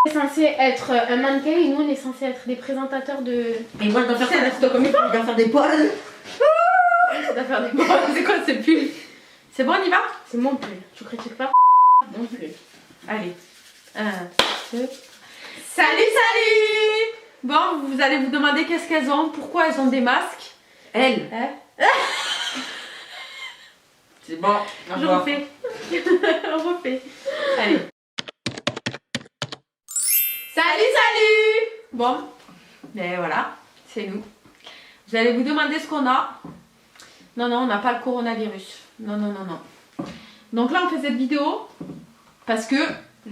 est censé être un mannequin et nous on est censé être des présentateurs de... Et moi je dois faire ça, c'est comme il faut. Je dois faire des poils. Tu dois faire des poils. C'est quoi ce pull? C'est bon, on y va? C'est mon pull, tu critiques pas mon pull. Allez. 1, 2. Salut! Bon, vous allez vous demander qu'est-ce qu'elles ont, pourquoi elles ont des masques. Elles. Hein? C'est bon, Je refais. On refait. Allez. Salut! Bon, ben voilà, c'est nous. Vous allez vous demander ce qu'on a. Non, on n'a pas le coronavirus. Non. Donc là, on fait cette vidéo parce que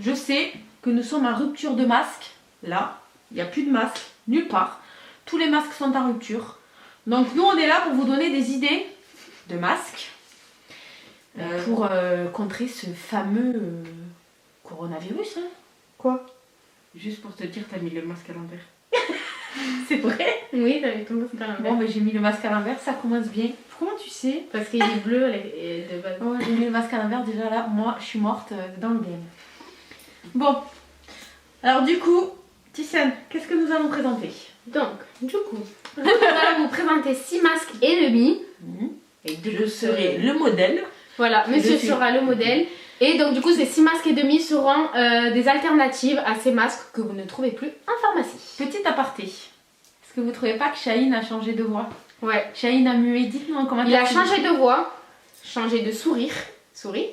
je sais que nous sommes en rupture de masque. Là, il n'y a plus de masque, nulle part. Tous les masques sont en rupture. Donc nous, on est là pour vous donner des idées de masques pour contrer ce fameux coronavirus. Hein. Quoi? Juste pour te dire, t'as mis le masque à l'envers. C'est vrai? Oui, t'avais ton masque à l'envers. Bon, mais j'ai mis le masque à l'envers, ça commence bien. Comment tu sais? Parce qu'il est bleu et de base. Ouais, j'ai mis le masque à l'envers, déjà là, moi, je suis morte dans le game. Bon, alors du coup, Ticiane, qu'est-ce que nous allons présenter? Donc, du coup, on va vous présenter 6 masques et demi. Et je serai le modèle. Voilà, monsieur Je suis. sera le modèle. Et donc du coup ces 6 masques et demi seront des alternatives à ces masques que vous ne trouvez plus en pharmacie. Petit aparté. Est-ce que vous trouvez pas que Chahine a changé de voix? Ouais. Chahine a mué, dites-nous en commentaire. Il a changé de voix, changé de sourire. Souris.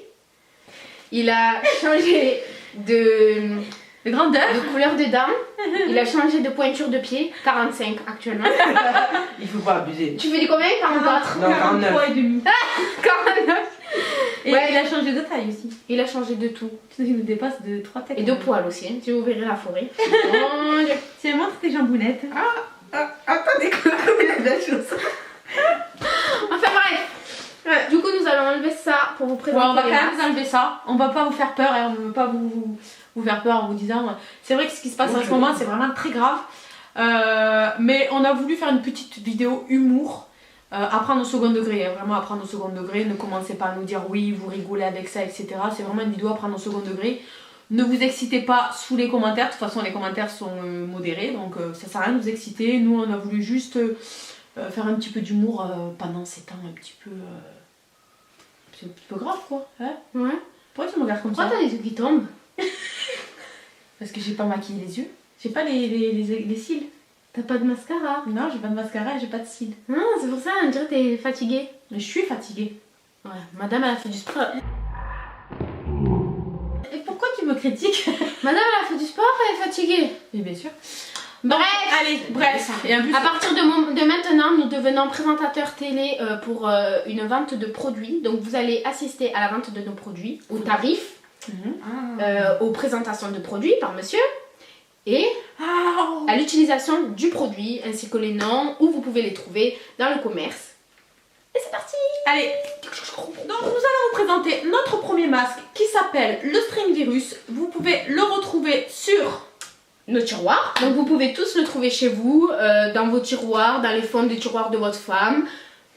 Il a changé de grandeur. de couleur de dents. Il a changé de pointure de pied. 45 actuellement. Il faut pas abuser. Tu fais du combien? 44. Non, 49. et demi. 49. Et Ouais. il a changé de taille aussi. Il a changé de tout. Il nous dépasse de 3 têtes. Et de poils aussi, hein. Tu ouvrirais la forêt. Mon Dieu. Tiens, montre tes jambounettes. Attendez, comme il a de la chose. Enfin bref. Du coup nous allons enlever ça pour vous Ouais, présenter on va quand les même masques. vous enlever ça. On va pas vous faire peur et on ne veut pas vous faire peur en vous disant. C'est vrai que ce qui se passe en ce moment, c'est vraiment très grave. Mais on a voulu faire une petite vidéo humour. Apprendre au second degré, hein, vraiment apprendre au second degré. Ne commencez pas à nous dire oui, vous rigolez avec ça, etc. C'est vraiment une vidéo apprendre au second degré. Ne vous excitez pas sous les commentaires. De toute façon, les commentaires sont modérés, donc ça sert à rien de vous exciter. Nous, on a voulu juste faire un petit peu d'humour pendant ces temps un petit peu. C'est un petit peu grave, quoi. Hein? Ouais. Pourquoi tu me regardes comme Pourquoi ça? t'as les yeux qui tombent? Parce que j'ai pas maquillé les yeux. J'ai pas les cils. T'as pas de mascara? Non, j'ai pas de mascara et j'ai pas de cils. Ah, c'est pour ça, on dirait que t'es fatiguée. Mais je suis fatiguée. Ouais, madame elle a fait du sport. Et pourquoi tu me critiques? Madame elle a fait du sport, elle est fatiguée. Oui, bien sûr. Bref. Allez, bref. Et en plus, À partir de maintenant, nous devenons présentateurs télé pour une vente de produits. Donc vous allez assister à la vente de nos produits, aux tarifs, aux présentations de produits par monsieur. Et à l'utilisation du produit ainsi que les noms où vous pouvez les trouver dans le commerce. Et c'est parti! allez. Donc nous allons vous présenter notre premier masque qui s'appelle le String Virus. Vous pouvez le retrouver sur Nos tiroirs. Donc vous pouvez tous le trouver chez vous, dans vos tiroirs, dans les fonds des tiroirs de votre femme,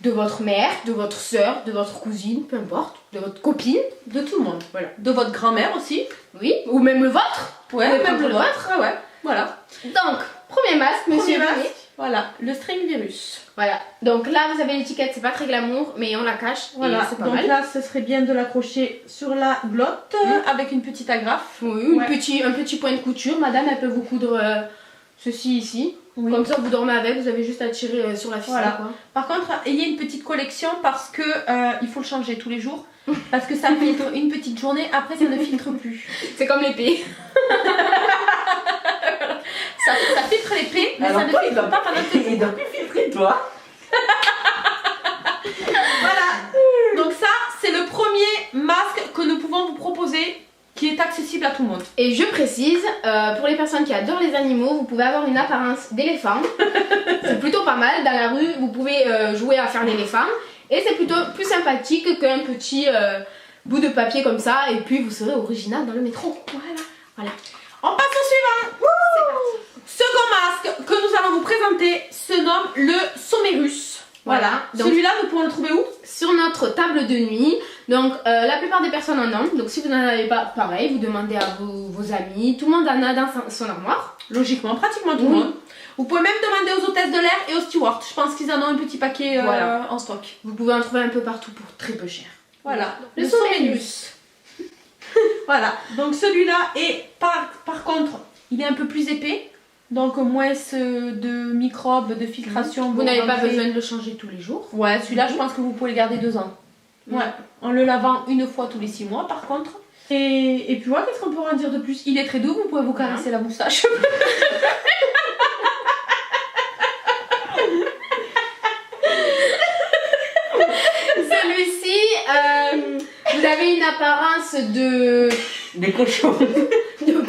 de votre mère, de votre soeur, de votre cousine, peu importe, de votre copine, de tout le monde. voilà. De votre grand-mère aussi. Oui, ou même le vôtre. Ouais, Ou même le vôtre. vôtre. Ah ouais, voilà. Donc, premier masque, monsieur. Premier Bonnet. masque. Voilà, le String Virus. Voilà. Donc là, vous avez l'étiquette, c'est pas très glamour, mais on la cache. Voilà, et c'est pas donc mal. là, ce serait bien de l'accrocher sur la glotte avec une petite agrafe. Oui, Ouais. un petit point de couture. Madame, elle peut vous coudre ceci ici. Oui. Comme ça, vous dormez avec, vous avez juste à tirer sur la ficelle. Voilà. Quoi. Par contre, ayez une petite collection parce que il faut le changer tous les jours. Parce que ça filtre une petite journée, après ça ne filtre plus. C'est comme l'épée. Ça filtre l'épée, mais Alors ça ne toi, filtre pas pendant que... il doit plus filtrer, toi. Voilà. Donc ça, c'est le premier masque que nous pouvons vous proposer qui est accessible à tout le monde. Et je précise, pour les personnes qui adorent les animaux, vous pouvez avoir une apparence d'éléphant. C'est plutôt pas mal. Dans la rue, vous pouvez jouer à faire l'éléphant. Et c'est plutôt plus sympathique qu'un petit bout de papier comme ça. Et puis vous serez original dans le métro. Voilà. On passe au suivant. Second masque que nous allons vous présenter se nomme le Sommerus. Voilà. Donc, Celui-là, nous pouvons le trouver où? sur notre table de nuit, Donc la plupart des personnes en ont. Donc si vous n'en avez pas, pareil, vous demandez à vos amis. Tout le monde en a dans son armoire. Logiquement, pratiquement tout le monde. Vous pouvez même demander aux hôtesses de l'air et aux stewards. Je pense qu'ils en ont un petit paquet en stock. Vous pouvez en trouver un peu partout pour très peu cher. Voilà, Le Sommelius. Voilà, donc celui-là est par contre, il est un peu plus épais. Donc moins de microbes, de filtration. Vous n'avez pas besoin de le changer tous les jours. Ouais, celui-là, je pense que vous pouvez le garder 2 ans. Ouais, en le lavant une fois tous les 6 mois par contre. Et puis ouais, qu'est-ce qu'on peut en dire de plus? Il est très doux, vous pouvez vous caresser la moustache. Celui-ci, vous avez une apparence de Des cochons.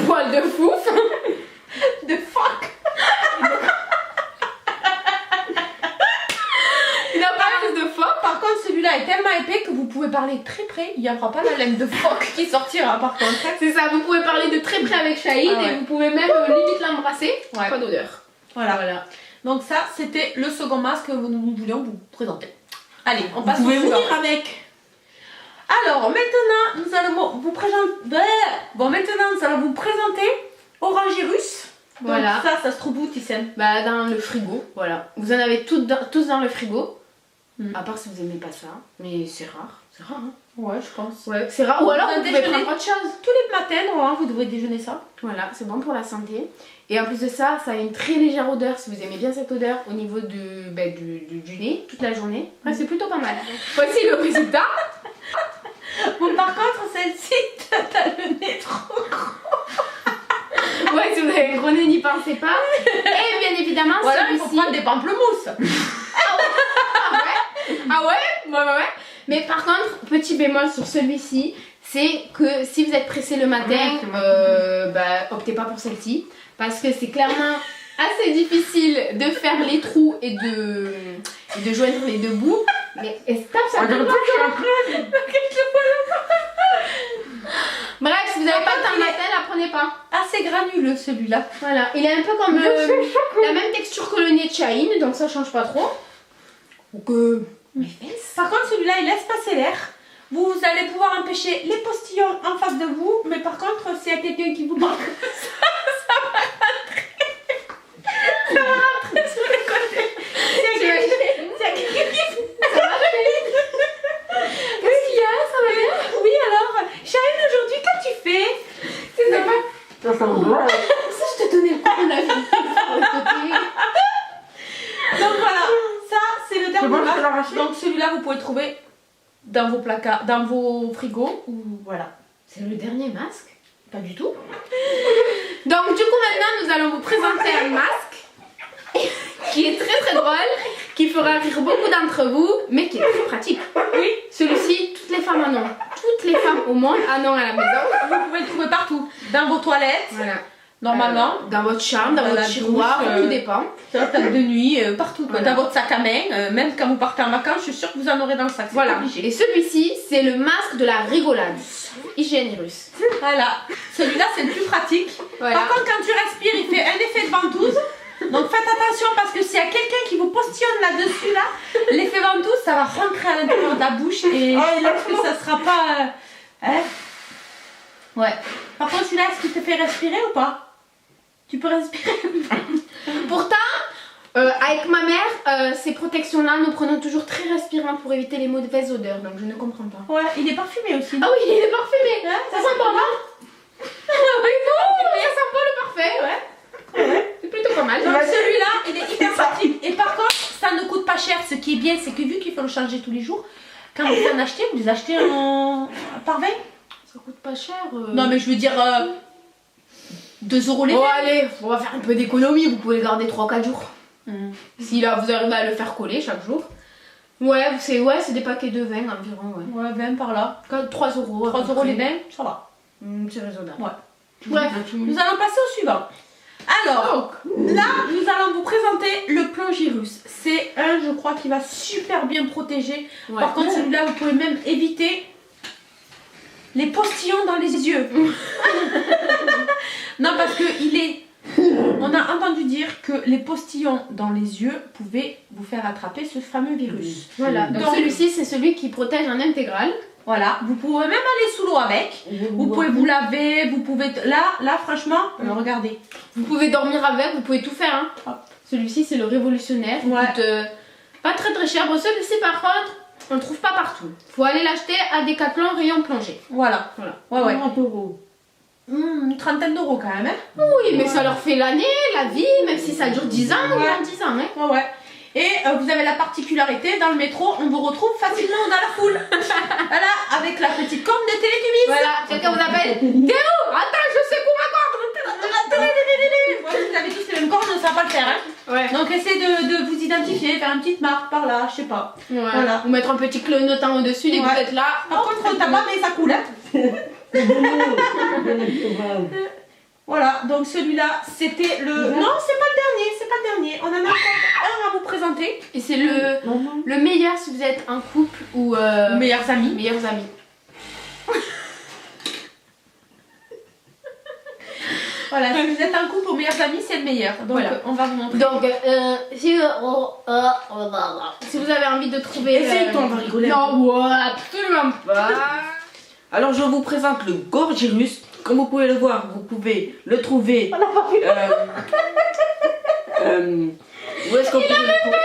poil de fouf. De fuck. Une apparence de phoque. Par contre, celui-là est tellement épais que vous pouvez parler très près. Il n'y aura pas la laine de phoque qui sortira par contre. C'est ça, vous pouvez parler de très près avec Shahid Ah ouais. et vous pouvez même limite l'embrasser. Ouais. Pas d'odeur. Voilà. Donc ça, c'était le second masque que nous voulions vous présenter. Allez, on passe Vous pouvez au suivant. venir avec. Alors, maintenant, nous allons vous présenter... Bon, maintenant, nous allons vous présenter Orangirus. Voilà. Donc ça se trouve où, Tissène? Bah dans le frigo, voilà. Vous en avez tous dans le frigo. À part si vous aimez pas ça, mais c'est rare. C'est rare, hein. Ouais, je pense. Ouais, c'est rare. Ou alors Vous vous pouvez déjeunez prendre autre chose. tous les matins, normalement, vous devrez déjeuner ça. Voilà, c'est bon pour la santé. Et en plus de ça, ça a une très légère odeur. Si vous aimez bien cette odeur au niveau du nez, toute la journée. Ouais, c'est plutôt pas mal. Voici le résultat. Bon, par contre, celle-ci, t'as le nez trop gros. Ouais, si vous avez un gros nez, n'y pensez pas. Et bien évidemment, Voilà, il faut celui-ci. prendre des pamplemousses. Ah ouais? Ouais. Mais par contre, petit bémol sur celui-ci, c'est que si vous êtes pressé le matin, optez pas pour celle-ci. Parce que c'est clairement assez difficile de faire les trous et de joindre les deux bouts. Mais stop, ça peut Bref, si vous n'avez pas le temps le matin, la prenez pas. Assez granuleux celui-là. Voilà, il est un peu comme la même texture que le nez de Shaheen, donc ça change pas trop. Donc mes fesses. Par contre, celui-là, il laisse passer l'air. Vous allez pouvoir empêcher les postillons en face de vous, mais par contre, s'il y a quelqu'un qui vous manque, ça va rentrer sur les côtés. S'il y a quelqu'un qui... Ça va, Shaheen? Qu'est-ce qu'il y a? Ça va bien? Oui, alors, Shaheen, aujourd'hui, qu'as-tu fait? C'est sympa. Ça sent bon. Ça, je te donnais le coronavirus. Donc voilà, ça, c'est le dernier bon, je peux masque. l'arracher. Donc celui-là, vous pouvez le trouver dans vos placards, dans vos frigos, ou voilà. C'est le dernier masque? Pas du tout. Donc du coup maintenant nous allons vous présenter un masque qui est très très drôle, qui fera rire beaucoup d'entre vous, mais qui est très pratique. Oui. Celui-ci, toutes les femmes en ont. Toutes les femmes au monde en ont à la maison. Vous pouvez le trouver partout. Dans vos toilettes, Voilà. normalement. Dans votre chambre, dans Dans votre la tiroir, douche, tout dépend. Sur la table de nuit, partout. Quoi. Voilà. Dans votre sac à main, même quand vous partez en vacances, je suis sûre que vous en aurez dans le sac. C'est Voilà. obligé. Et celui-ci, c'est le masque de la rigolade. Hygiénirus. Voilà. Celui-là, c'est le plus pratique. Voilà. Par contre, quand tu respires, il fait un effet de ventouse. Donc faites attention parce que s'il y a quelqu'un qui vous postillonne là-dessus, là, l'effet ventouse, ça va rentrer à l'intérieur de la bouche et je pense que ça sera pas... hein. Ouais. Par contre, celui-là, est-ce qu'il te fait respirer ou pas? Tu peux respirer. Pourtant, avec ma mère, ces protections-là, nous prenons toujours très respirant pour éviter les mauvaises odeurs. Donc je ne comprends pas. Ouais, il est parfumé aussi. Ah oui, il est parfumé. Hein, Ça sent pas mal. Oui, non, ça sent pas le parfait, ouais. C'est plutôt pas mal. Donc celui-là, il est hyper pratique. Et par contre, ça ne coûte pas cher. Ce qui est bien, c'est que vu qu'il faut le changer tous les jours, quand vous en achetez, vous les achetez par 20. Ça coûte pas cher. Non, mais je veux dire 2 € les Bon, 20. allez, on va faire un peu d'économie. Vous pouvez le garder 3-4 jours. Mm. Si là, vous arrivez à le faire coller chaque jour. Ouais, c'est des paquets de 20 environ. Ouais. Ouais, 20 par là. 3 euros. 3 € les 20, ça va. C'est raisonnable. Ouais. Bref. Nous allons passer au suivant. Alors, là, nous allons vous présenter le Plongirus. C'est un, je crois, qui va super bien protéger. Ouais. Par contre, celui-là, vous pouvez même éviter les postillons dans les yeux. Non, parce que on a entendu dire que les postillons dans les yeux pouvaient vous faire attraper ce fameux virus. Voilà, donc Donc- celui-ci c'est celui qui protège en intégral. Voilà, vous pouvez même aller sous l'eau avec. Vous pouvez vous laver, vous pouvez... Là franchement, regardez. Vous pouvez dormir avec, vous pouvez tout faire. Hein. Hop. Celui-ci, c'est le révolutionnaire. Il coûte pas très cher. Bon, celui-ci, par contre, on le trouve pas partout. Faut aller l'acheter à Decathlon rayon plongée. Voilà. Ouais. 30 euros. Une trentaine d'euros quand même. Hein. Oui, mais ça leur fait l'année, la vie, même si ça dure 10 ans ou moins 10 ans. Hein. Ouais. Et vous avez la particularité, dans le métro, on vous retrouve facilement dans la foule. Voilà, avec la petite corne de Télétubbis. Voilà, quelqu'un vous appelle. T'es où? Attends, je sais où ma corde. Vous avez tous les mêmes cornes, ça va pas le faire. Hein. Ouais. Donc essayez de vous identifier, faire une petite marque par là, je sais pas. Ouais. Voilà. Vous mettre un petit clignotant au-dessus dès que vous êtes là. Par contre, t'as pas, mais ça coule. Hein. C'est de l'eau. Voilà, donc celui-là, c'était le... Non, c'est pas le dernier, On en a encore un à vous présenter. Et c'est le meilleur si vous êtes un couple ou Meilleurs amis. meilleurs amis. Voilà, si vous êtes un couple ou meilleurs amis, c'est le meilleur. Donc Voilà. on va vous montrer. Donc, si vous avez envie de trouver... Essaye-toi, on va rigoler. Non, ouais, absolument pas. Alors je vous présente le Gorgirus. Comme vous pouvez le voir, vous pouvez le trouver. Où est-ce qu'on peut le trouver?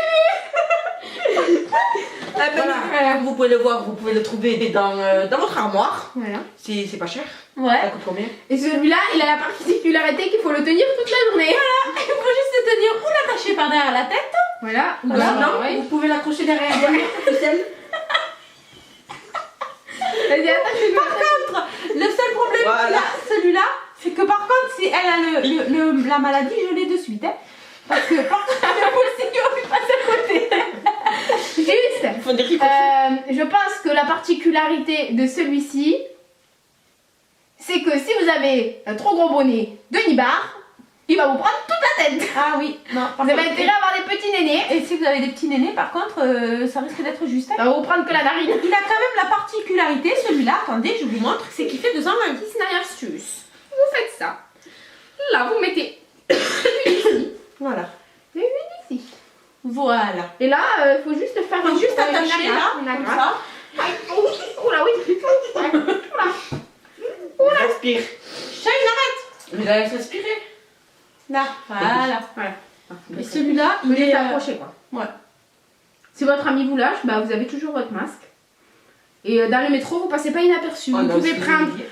Voilà. Comme vous pouvez le voir, vous pouvez le trouver dans votre armoire. Voilà. C'est pas cher. Ça Ouais. coûte combien? Et celui-là, il a la particularité qu'il faut le tenir toute la journée. Il faut juste se tenir ou l'attacher par derrière la tête. Voilà. Ou Voilà. sinon, Non, ouais. vous pouvez l'accrocher derrière. Ficelle. Vas-y, attache-le. Par contre, le seul problème Voilà. qu'il a, celui-là, c'est que par contre, si elle a la maladie, je l'ai de suite. Hein. Parce que par contre, le postillon, il passe à côté. Juste, Il faut des ricochets. je pense que la particularité de celui-ci, c'est que si vous avez un trop gros bonnet de Nibar, il va vous prendre toute la tête. Ah oui, non. Par Vous avez contre, intérêt à avoir des petits nénés. et si vous avez des petits nénés, par contre, ça risque d'être juste. Hein. Ça va vous prendre que la narine. Il a quand même la particularité, celui-là, attendez, je vous montre, c'est qu'il fait 2 ans lundi. C'est une astuce. Vous faites ça. Là, vous mettez une ici Voilà. et une ici. Voilà. Et là, il faut juste faire Il faut juste une attacher là, une comme agrafe. ça. Oula, oui. Oula. Respire. Shane, arrête. Mais là, laisse respirer. Là, voilà. Voilà. Et celui-là, Vous il les est... accrochez, quoi. Ouais. Si votre ami vous lâche, bah, vous avez toujours votre masque. Et dans le métro, vous passez pas inaperçu. Oh, vous non, pouvez c'est prendre délié.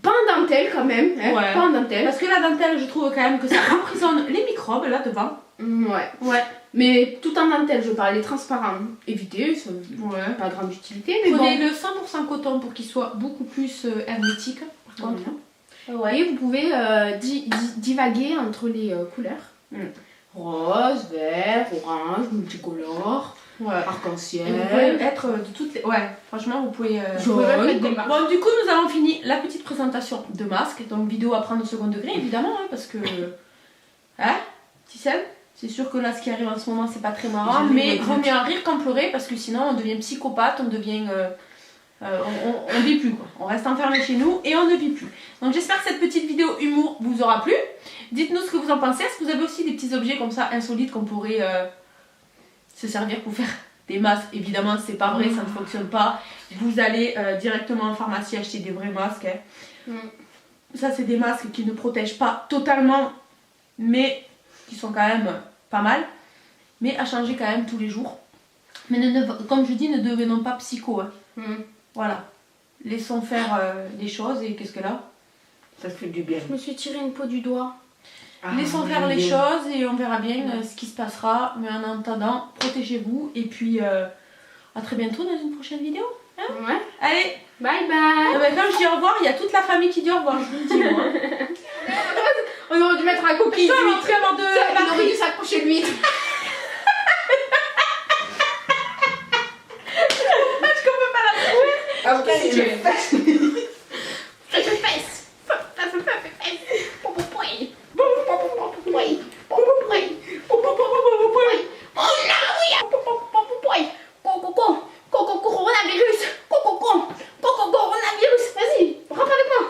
pas en dentelle quand même. Hein, Ouais. pas en dentelle. Parce que la dentelle, je trouve quand même que ça emprisonne les microbes là devant. Ouais. Ouais. Mais tout en dentelle, je parle, les transparents. Évitez, ça Ouais. pas grande utilité. Mais Prenez bon. le 100% coton pour qu'il soit beaucoup plus hermétique. Par contre. Ouais. Et vous pouvez divaguer entre les couleurs. Rose, vert, orange, multicolore, Ouais. arc-en-ciel. Et vous pouvez être de toutes les... Ouais, franchement, vous pouvez... Jaune, vous pouvez mettre des comme- masques. Bon, du coup, nous avons fini la petite présentation de masques. Donc, vidéo à prendre au second degré, évidemment, hein, parce que... Hein, Tissel, c'est sûr que là, ce qui arrive en ce moment, c'est pas très marrant. J'ai Mais vu, vaut mieux en rire qu'en pleurer, parce que sinon, on devient psychopathe, on devient... on vit plus, quoi. On reste enfermé chez nous et on ne vit plus. Donc, j'espère que cette petite vidéo humour vous aura plu. Dites-nous ce que vous en pensez. Est-ce que vous avez aussi des petits objets comme ça, insolites, qu'on pourrait... se servir pour faire des masques? Évidemment, c'est pas vrai, ça ne fonctionne pas. Vous allez directement en pharmacie acheter des vrais masques. Hein. Ça, c'est des masques qui ne protègent pas totalement, mais qui sont quand même pas mal. Mais à changer quand même tous les jours. Mais comme je dis, ne devenons pas psycho. Hein. Voilà. Laissons faire les choses et qu'est-ce que là? Ça se fait du bien. Je me suis tiré une peau du doigt. Laissons faire les choses et on verra bien ce qui se passera. Mais en attendant, protégez-vous et puis à très bientôt dans une prochaine vidéo. Hein? Ouais. Allez, Bye bye. quand je dis au revoir, il y a toute la famille qui dit au revoir. Je vous le dis, moi. On aurait dû mettre un coquille Ça, on d'huître. va avoir de On aurait dû s'accrocher l'huître. Est-ce qu'on peut pas la trouver? Après, Qu'est-ce que je tu veux? fais. Fesse. Coronavirus. Coronavirus. Vas-y, rentre avec moi.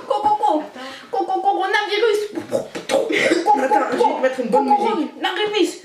Coronavirus. Attends, je vais te mettre une bonne musique. Coronavirus.